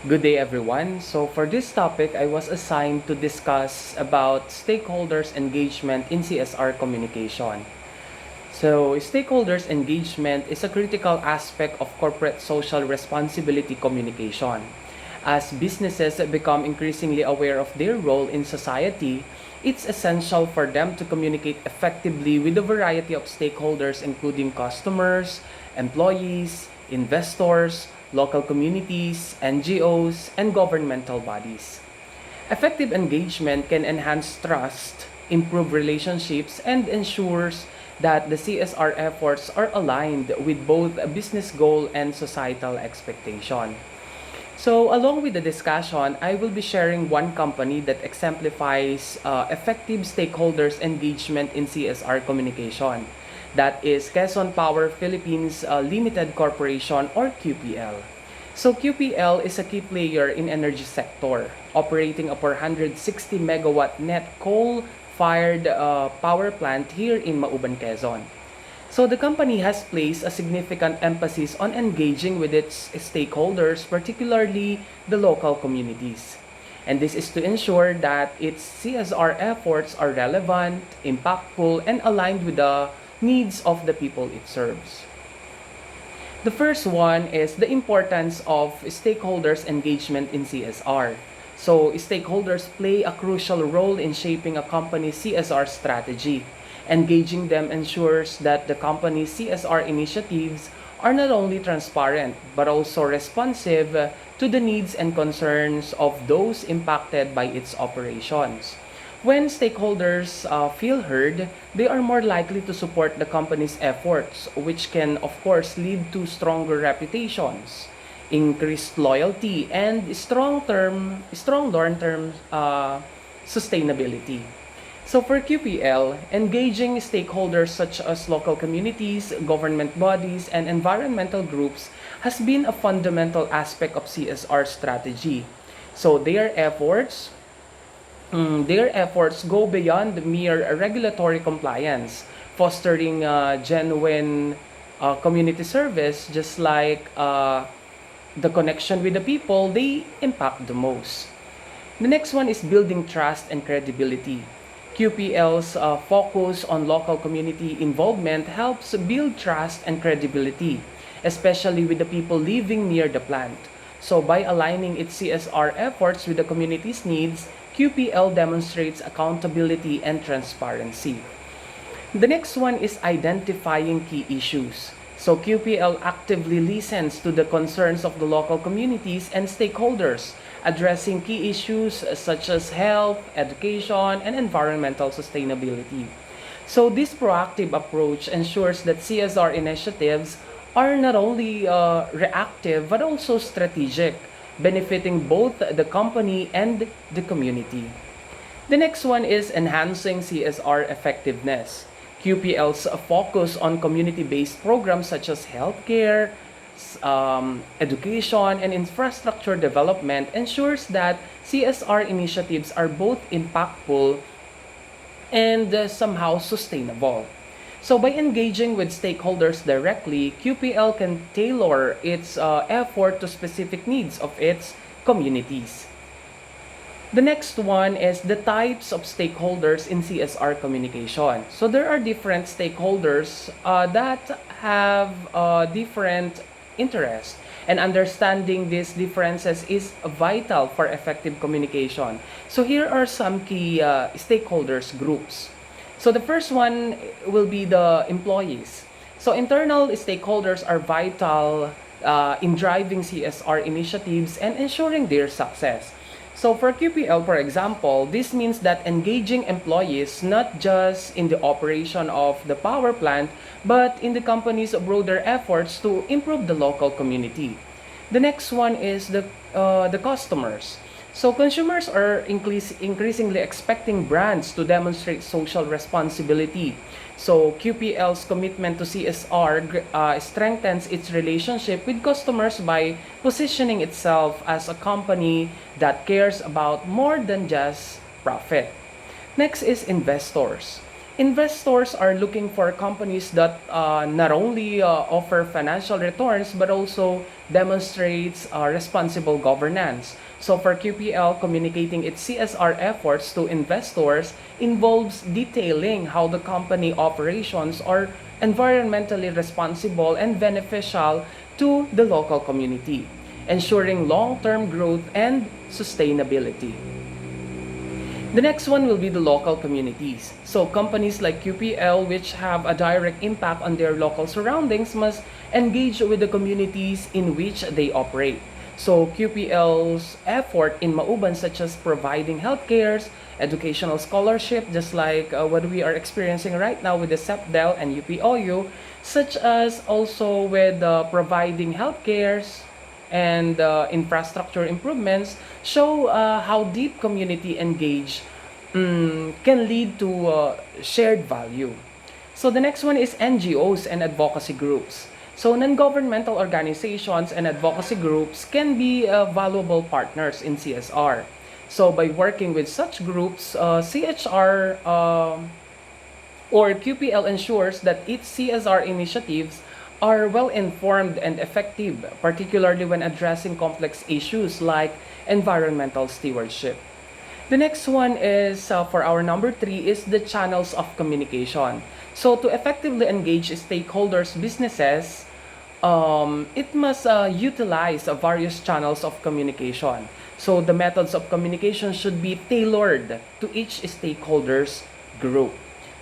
Good day everyone. So for this topic, I was assigned to discuss about stakeholders engagement in CSR communication. So stakeholders engagement is a critical aspect of corporate social responsibility communication. As businesses become increasingly aware of their role in society, it's essential for them to communicate effectively with a variety of stakeholders including customers, employees, investors, local communities, NGOs, and governmental bodies. Effective engagement can enhance trust, improve relationships, and ensures that the CSR efforts are aligned with both a business goal and societal expectation. So, along with the discussion, I will be sharing one company that exemplifies effective stakeholders engagement in CSR communication. That is Quezon Power Philippines Limited Corporation or QPL. So QPL is a key player in energy sector, operating a 460 megawatt net coal-fired power plant here in Mauban, Quezon. So the company has placed a significant emphasis on engaging with its stakeholders, particularly the local communities. And this is to ensure that its CSR efforts are relevant, impactful, and aligned with the needs of the people it serves. The first one is the importance of stakeholders engagement in CSR. So stakeholders play a crucial role in shaping a company's CSR strategy. Engaging them ensures that the company's CSR initiatives are not only transparent but also responsive to the needs and concerns of those impacted by its operations. When stakeholders feel heard, they are more likely to support the company's efforts, which can, of course, lead to stronger reputations, increased loyalty, and strong long-term sustainability. So for QPL, engaging stakeholders such as local communities, government bodies, and environmental groups has been a fundamental aspect of CSR strategy. So their efforts go beyond mere regulatory compliance, fostering genuine community service, just like the connection with the people they impact the most. The next one is building trust and credibility. QPL's focus on local community involvement helps build trust and credibility, especially with the people living near the plant. So by aligning its CSR efforts with the community's needs, QPL demonstrates accountability and transparency. The next one is identifying key issues. So QPL actively listens to the concerns of the local communities and stakeholders, addressing key issues such as health, education, and environmental sustainability. So this proactive approach ensures that CSR initiatives are not only reactive but also strategic, benefiting both the company and the community. The next one is enhancing CSR effectiveness. QPL's focus on community-based programs such as healthcare, education, and infrastructure development ensures that CSR initiatives are both impactful and somehow sustainable. So by engaging with stakeholders directly, QPL can tailor its effort to specific needs of its communities. The next one is the types of stakeholders in CSR communication. So there are different stakeholders that have different interests, and understanding these differences is vital for effective communication. So here are some key stakeholders groups. So the first one will be the employees. So internal stakeholders are vital in driving CSR initiatives and ensuring their success. So for QPL, for example, this means that engaging employees not just in the operation of the power plant, but in the company's broader efforts to improve the local community. The next one is the customers. So consumers are increasingly expecting brands to demonstrate social responsibility. So QPL's commitment to CSR strengthens its relationship with customers by positioning itself as a company that cares about more than just profit. Next is investors. Investors are looking for companies that not only offer financial returns but also demonstrates responsible governance. So for QPL, communicating its CSR efforts to investors involves detailing how the company operations are environmentally responsible and beneficial to the local community, ensuring long-term growth and sustainability. The next one will be the local communities. So companies like QPL, which have a direct impact on their local surroundings, must engage with the communities in which they operate. So QPL's effort in Mauban, such as providing healthcare, educational scholarship, just like what we are experiencing right now with the SEPDEL and UPOU, such as also with providing healthcare and infrastructure improvements, show how deep community engage can lead to shared value. So the next one is NGOs and advocacy groups. So non-governmental organizations and advocacy groups can be valuable partners in CSR. So by working with such groups, CHR or QPL ensures that its CSR initiatives are well informed and effective, particularly when addressing complex issues like environmental stewardship. The next one is for our number 3 is the channels of communication. So to effectively engage stakeholders' businesses, it must utilize various channels of communication. So the methods of communication should be tailored to each stakeholders group.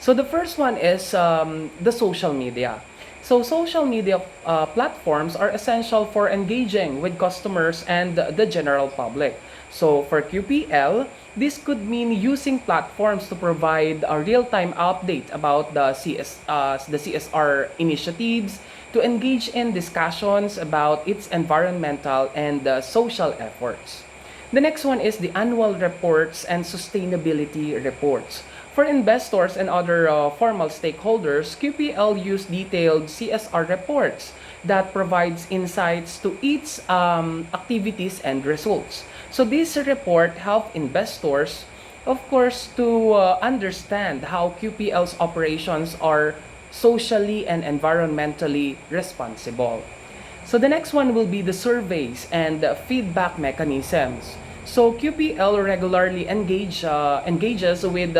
So the first one is the social media. So social media platforms are essential for engaging with customers and the general public. So for QPL, this could mean using platforms to provide a real-time update about the CSR initiatives, to engage in discussions about its environmental and social efforts. The next one is the annual reports and sustainability reports. For investors and other formal stakeholders, QPL use detailed CSR reports that provides insights to its activities and results. So this report help investors, of course, to understand how QPL's operations are socially and environmentally responsible. So the next one will be the surveys and feedback mechanisms. So QPL regularly engages with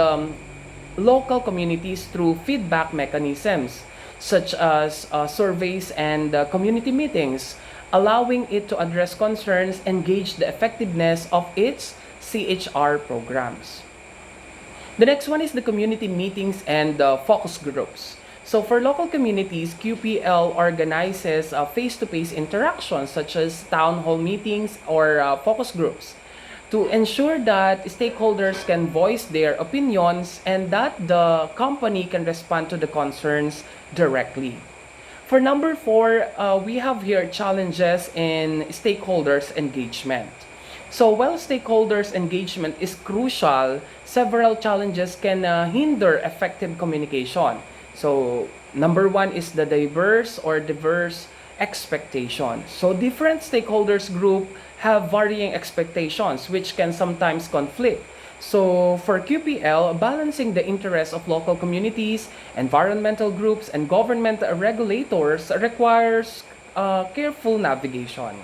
local communities through feedback mechanisms such as surveys and community meetings, allowing it to address concerns and gauge the effectiveness of its CHR programs. The next one is the community meetings and focus groups. So for local communities, QPL organizes face-to-face interactions such as town hall meetings or focus groups to ensure that stakeholders can voice their opinions and that the company can respond to the concerns directly. For number 4, we have here challenges in stakeholders engagement. So while stakeholders engagement is crucial, several challenges can hinder effective communication. So number 1 is the diverse expectations. So different stakeholders group have varying expectations which can sometimes conflict. So for QPL, balancing the interests of local communities, environmental groups, and government regulators requires careful navigation.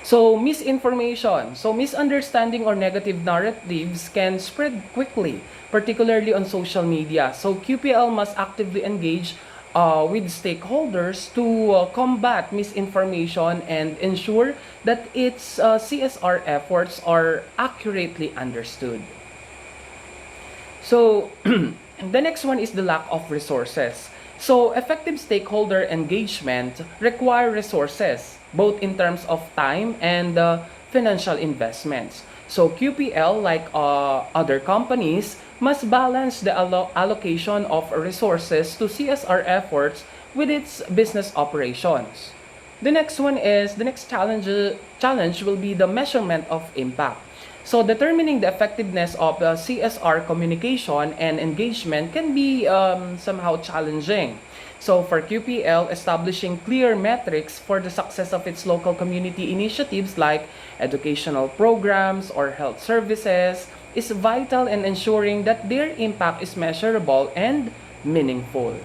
So misinformation, so misunderstanding or negative narratives can spread quickly, particularly on social media. So QPL must actively engage with stakeholders to combat misinformation and ensure that its CSR efforts are accurately understood. So the next one is the lack of resources. So effective stakeholder engagement require resources, both in terms of time and financial investments. So QPL, like other companies, must balance the allocation of resources to CSR efforts with its business operations. The next challenge will be the measurement of impact. So determining the effectiveness of CSR communication and engagement can be somehow challenging. So for QPL, establishing clear metrics for the success of its local community initiatives like educational programs or health services is vital in ensuring that their impact is measurable and meaningful.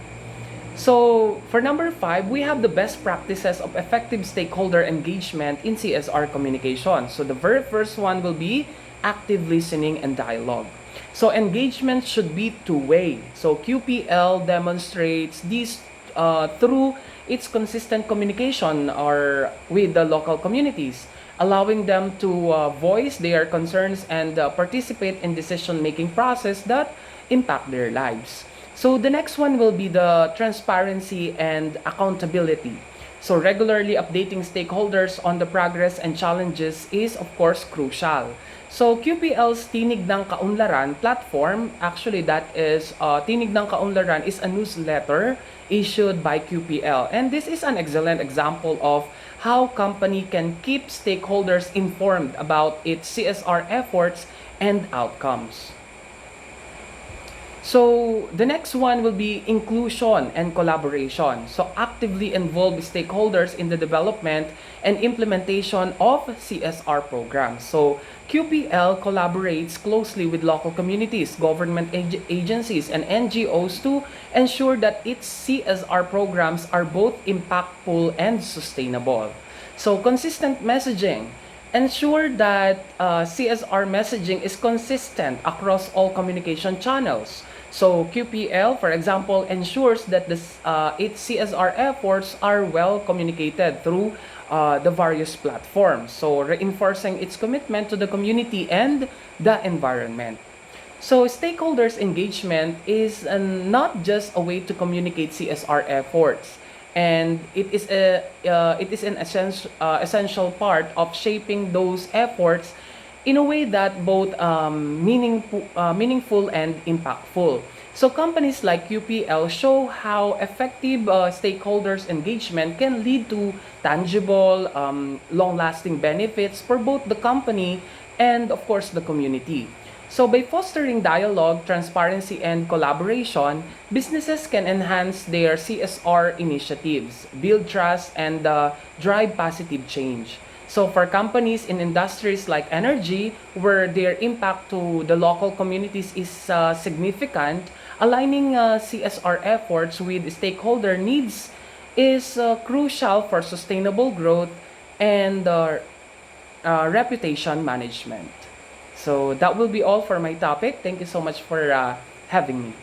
So, for number 5, we have the best practices of effective stakeholder engagement in CSR communication. So, the very first one will be active listening and dialogue. So, engagement should be two-way. So, QPL demonstrates this through its consistent communication or with the local communities, allowing them to voice their concerns and participate in decision-making process that impact their lives. So the next one will be the transparency and accountability. So regularly updating stakeholders on the progress and challenges is of course crucial. So QPL's Tinig ng Kaunlaran platform, actually that is Tinig ng Kaunlaran is a newsletter issued by QPL. And this is an excellent example of how company can keep stakeholders informed about its CSR efforts and outcomes. So, the next one will be inclusion and collaboration. So, actively involve stakeholders in the development and implementation of CSR programs. So, QPL collaborates closely with local communities, government agencies, and NGOs to ensure that its CSR programs are both impactful and sustainable. So, consistent messaging. Ensure that CSR messaging is consistent across all communication channels. So QPL, for example, ensures that its CSR efforts are well communicated through the various platforms. So reinforcing its commitment to the community and the environment. So stakeholders engagement is not just a way to communicate CSR efforts, and it is an essential part of shaping those efforts in a way that both meaningful and impactful. So companies like QPL show how effective stakeholders engagement can lead to tangible, long-lasting benefits for both the company and of course the community. So by fostering dialogue, transparency, and collaboration, businesses can enhance their CSR initiatives, build trust, and drive positive change. So for companies in industries like energy, where their impact to the local communities is significant, aligning CSR efforts with stakeholder needs is crucial for sustainable growth and reputation management. So that will be all for my topic. Thank you so much for having me.